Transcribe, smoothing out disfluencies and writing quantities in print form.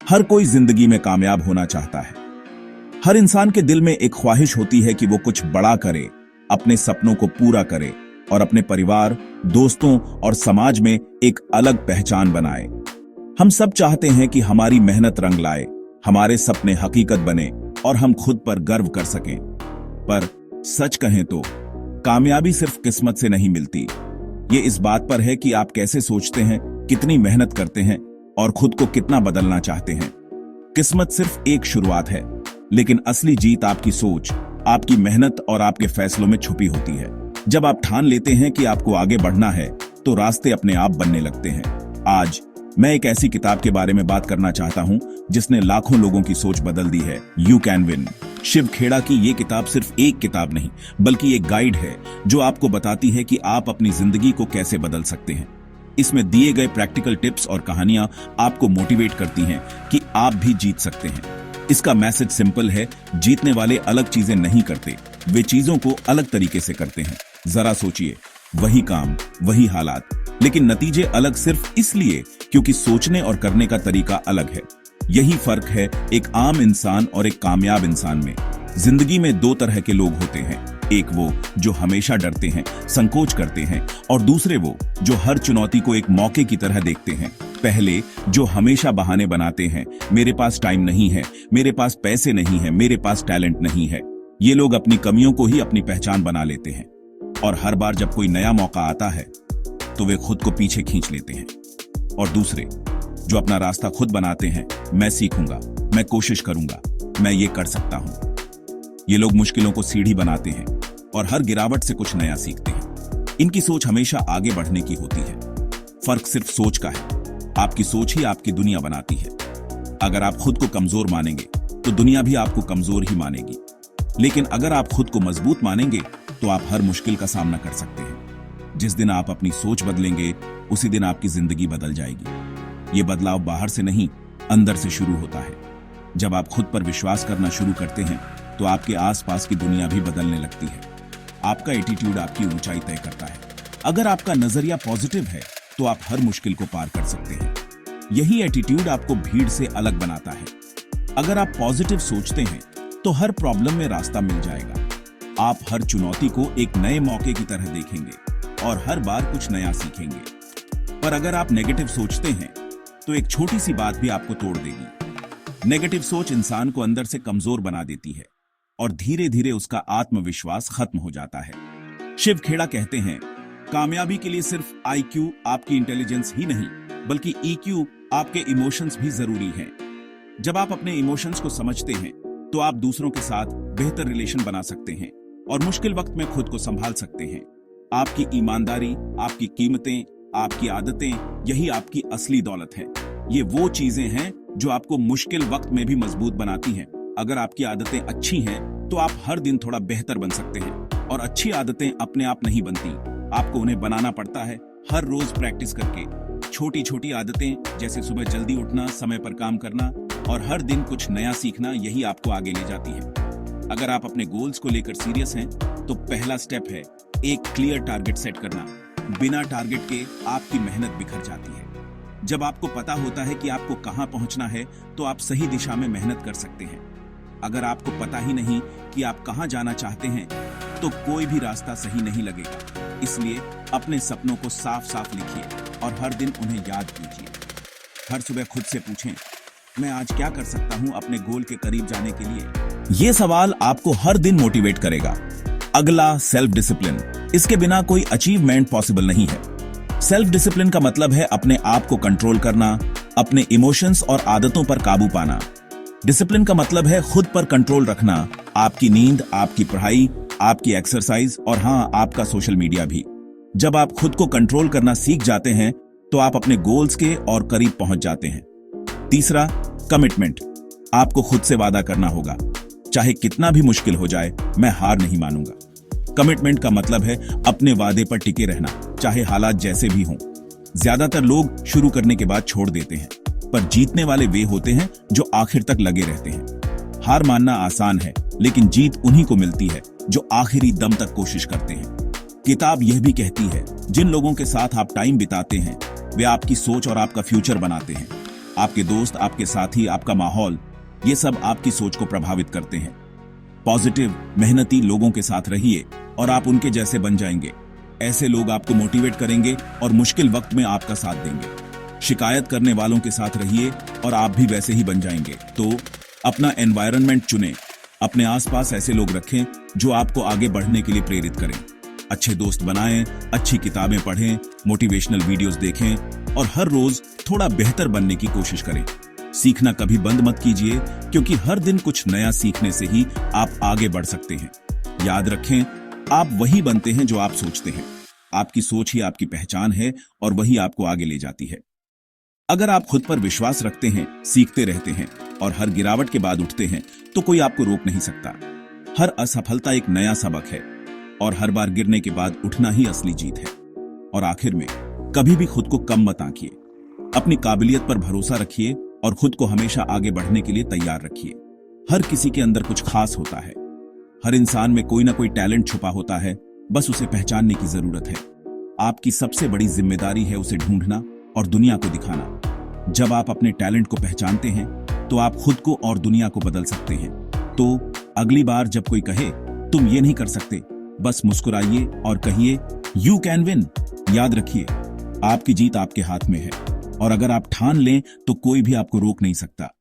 हर कोई जिंदगी में कामयाब होना चाहता है। हर इंसान के दिल में एक ख्वाहिश होती है कि वो कुछ बड़ा करे, अपने सपनों को पूरा करे और अपने परिवार, दोस्तों और समाज में एक अलग पहचान बनाए। हम सब चाहते हैं कि हमारी मेहनत रंग लाए, हमारे सपने हकीकत बने और हम खुद पर गर्व कर सकें। पर सच कहें तो कामयाबी सिर्फ किस्मत से नहीं मिलती। ये इस बात पर है कि आप कैसे सोचते हैं, कितनी मेहनत करते हैं और खुद को कितना बदलना चाहते हैं। किस्मत सिर्फ एक शुरुआत है, लेकिन असली जीत आपकी सोच, आपकी मेहनत और आपके फैसलों में छुपी होती है। जब आप ठान लेते हैं कि आपको आगे बढ़ना है, तो रास्ते अपने आप बनने लगते हैं। आज मैं एक ऐसी किताब के बारे में बात करना चाहता हूं जिसने लाखों लोगों की सोच बदल दी है। You can win. Shiv Khera की ये किताब सिर्फ एक किताब नहीं, बल्कि एक गाइड है जो आपको बताती है कि आप अपनी जिंदगी को कैसे बदल सकते हैं। इसमें दिए गए प्रैक्टिकल टिप्स और कहानियां आपको मोटिवेट करती हैं कि आप भी जीत सकते हैं। इसका मैसेज सिंपल है, जीतने वाले अलग चीजें नहीं करते, वे चीजों को अलग तरीके से करते हैं। जरा सोचिए, वही काम, वही हालात, लेकिन नतीजे अलग सिर्फ इसलिए क्योंकि सोचने और करने का तरीका अलग है। यही फर्क है एक आम इंसान और एक कामयाब इंसान में। जिंदगी में दो तरह के लोग होते हैं, एक वो जो हमेशा डरते हैं, संकोच करते हैं, और दूसरे वो जो हर चुनौती को एक मौके की तरह देखते हैं। पहले जो हमेशा बहाने बनाते हैं, मेरे पास टाइम नहीं है, मेरे पास पैसे नहीं है, मेरे पास टैलेंट नहीं है, ये लोग अपनी कमियों को ही अपनी पहचान बना लेते हैं। और हर बार जब कोई नया मौका आता है तो वे खुद को पीछे खींच लेते हैं। और दूसरे जो अपना रास्ता खुद बनाते हैं, मैं सीखूंगा, मैं कोशिश करूंगा, मैं ये कर सकता हूं। ये लोग मुश्किलों को सीढ़ी बनाते हैं और हर गिरावट से कुछ नया सीखते हैं। इनकी सोच हमेशा आगे बढ़ने की होती है। फर्क सिर्फ सोच का है। आपकी सोच ही आपकी दुनिया बनाती है। अगर आप खुद को कमजोर मानेंगे तो दुनिया भी आपको कमजोर ही मानेगी, लेकिन अगर आप खुद को मजबूत मानेंगे तो आप हर मुश्किल का सामना कर सकते हैं। जिस दिन आप अपनी सोच बदलेंगे, उसी दिन आपकी जिंदगी बदल जाएगी। ये बदलाव बाहर से नहीं, अंदर से शुरू होता है। जब आप खुद पर विश्वास करना शुरू करते हैं तो आपके आसपास की दुनिया भी बदलने लगती है। आपका एटीट्यूड आपकी ऊंचाई तय करता है। अगर आपका नजरिया पॉजिटिव है तो आप हर मुश्किल को पार कर सकते हैं। यही एटीट्यूड आपको भीड़ से अलग बनाता है। अगर आप पॉजिटिव सोचते हैं तो हर प्रॉब्लम में रास्ता मिल जाएगा। आप हर चुनौती को एक नए मौके की तरह देखेंगे और हर बार कुछ नया सीखेंगे। पर अगर आप नेगेटिव सोचते हैं तो एक छोटी सी बात भी आपको तोड़ देगी। नेगेटिव सोच इंसान को अंदर से कमजोर बना देती है और धीरे धीरे उसका आत्मविश्वास खत्म हो जाता है। शिव खेड़ा कहते हैं, कामयाबी के लिए सिर्फ IQ आपकी इंटेलिजेंस ही नहीं, बल्कि EQ आपके इमोशंस भी जरूरी हैं। जब आप अपने इमोशंस को समझते हैं तो आप दूसरों के साथ बेहतर रिलेशन बना सकते हैं और मुश्किल वक्त में खुद को संभाल सकते हैं। आपकी ईमानदारी, आपकी कीमतें, आपकी आदतें, यही आपकी असली दौलत है। ये वो चीजें हैं जो आपको मुश्किल वक्त में भी मजबूत बनाती हैं। अगर आपकी आदतें अच्छी हैं तो आप हर दिन थोड़ा बेहतर बन सकते हैं। और अच्छी आदतें अपने आप नहीं बनती, आपको उन्हें बनाना पड़ता है हर रोज प्रैक्टिस करके। छोटी छोटी आदतें जैसे सुबह जल्दी उठना, समय पर काम करना और हर दिन कुछ नया सीखना, यही आपको आगे ले जाती है। अगर आप अपने गोल्स को लेकर सीरियस हैं तो पहला स्टेप है एक क्लियर टारगेट सेट करना। बिना टारगेट के आपकी मेहनत बिखर जाती है। जब आपको पता होता है कि आपको कहां पहुंचना है तो आप सही दिशा में मेहनत कर सकते हैं। अगर आपको पता ही नहीं कि आप कहां जाना चाहते हैं तो कोई भी रास्ता सही नहीं लगेगा। इसलिए अपने सपनों को साफ साफ लिखिए और हर दिन उन्हें याद कीजिए। हर सुबह खुद से पूछें, मैं आज क्या कर सकता हूं अपने गोल के करीब जाने के लिए। यह सवाल आपको हर दिन मोटिवेट करेगा। अगला, सेल्फ डिसिप्लिन। इसके बिना कोई अचीवमेंट पॉसिबल नहीं है। सेल्फ डिसिप्लिन का मतलब है अपने आप को कंट्रोल करना, अपने इमोशंस और आदतों पर काबू पाना। डिसिप्लिन का मतलब है खुद पर कंट्रोल रखना, आपकी नींद, आपकी पढ़ाई, आपकी एक्सरसाइज और हाँ, आपका सोशल मीडिया भी। जब आप खुद को कंट्रोल करना सीख जाते हैं तो आप अपने गोल्स के और करीब पहुंच जाते हैं। तीसरा, कमिटमेंट। आपको खुद से वादा करना होगा, चाहे कितना भी मुश्किल हो जाए, मैं हार नहीं मानूंगा। कमिटमेंट का मतलब है अपने वादे पर टिके रहना, चाहे हालात जैसे भी हों। ज्यादातर लोग शुरू करने के बाद छोड़ देते हैं, पर जीतने वाले वे होते हैं जो आखिर तक लगे रहते हैं। हार मानना आसान है, लेकिन जीत उन्हीं को मिलती है जो आखिरी दम तक कोशिश करते हैं। किताब यह भी कहती है, जिन लोगों के साथ आप टाइम बिताते हैं वे आपकी सोच और आपका फ्यूचर बनाते हैं। आपके दोस्त, आपके साथी, आपका माहौल, ये सब आपकी सोच को प्रभावित करते हैं। पॉजिटिव, मेहनती लोगों के साथ रहिए और आप उनके जैसे बन जाएंगे। ऐसे लोग आपको मोटिवेट करेंगे और मुश्किल वक्त में आपका साथ देंगे। शिकायत करने वालों के साथ रहिए और आप भी वैसे ही बन जाएंगे। तो अपना एनवायरनमेंट चुनें, अपने आसपास ऐसे लोग रखें जो आपको आगे बढ़ने के लिए प्रेरित करें। अच्छे दोस्त बनाएं, अच्छी किताबें पढ़ें, मोटिवेशनल वीडियोस देखें और हर रोज थोड़ा बेहतर बनने की कोशिश करें। सीखना कभी बंद मत कीजिए, क्योंकि हर दिन कुछ नया सीखने से ही आप आगे बढ़ सकते हैं। याद रखें, आप वही बनते हैं जो आप सोचते हैं। आपकी सोच ही आपकी पहचान है और वही आपको आगे ले जाती है। अगर आप खुद पर विश्वास रखते हैं, सीखते रहते हैं और हर गिरावट के बाद उठते हैं, तो कोई आपको रोक नहीं सकता। हर असफलता एक नया सबक है और हर बार गिरने के बाद उठना ही असली जीत है। और आखिर में, कभी भी खुद को कम मत आंकिए। अपनी काबिलियत पर भरोसा रखिए और खुद को हमेशा आगे बढ़ने के लिए तैयार रखिए। हर किसी के अंदर कुछ खास होता है। हर इंसान में कोई ना कोई टैलेंट छुपा होता है, बस उसे पहचानने की जरूरत है। आपकी सबसे बड़ी जिम्मेदारी है उसे ढूंढना और दुनिया को दिखाना। जब आप अपने टैलेंट को पहचानते हैं, तो आप खुद को और दुनिया को बदल सकते हैं। तो अगली बार जब कोई कहे तुम ये नहीं कर सकते, बस मुस्कुराइए और कहिए यू कैन विन। याद रखिए, आपकी जीत आपके हाथ में है और अगर आप ठान लें तो कोई भी आपको रोक नहीं सकता।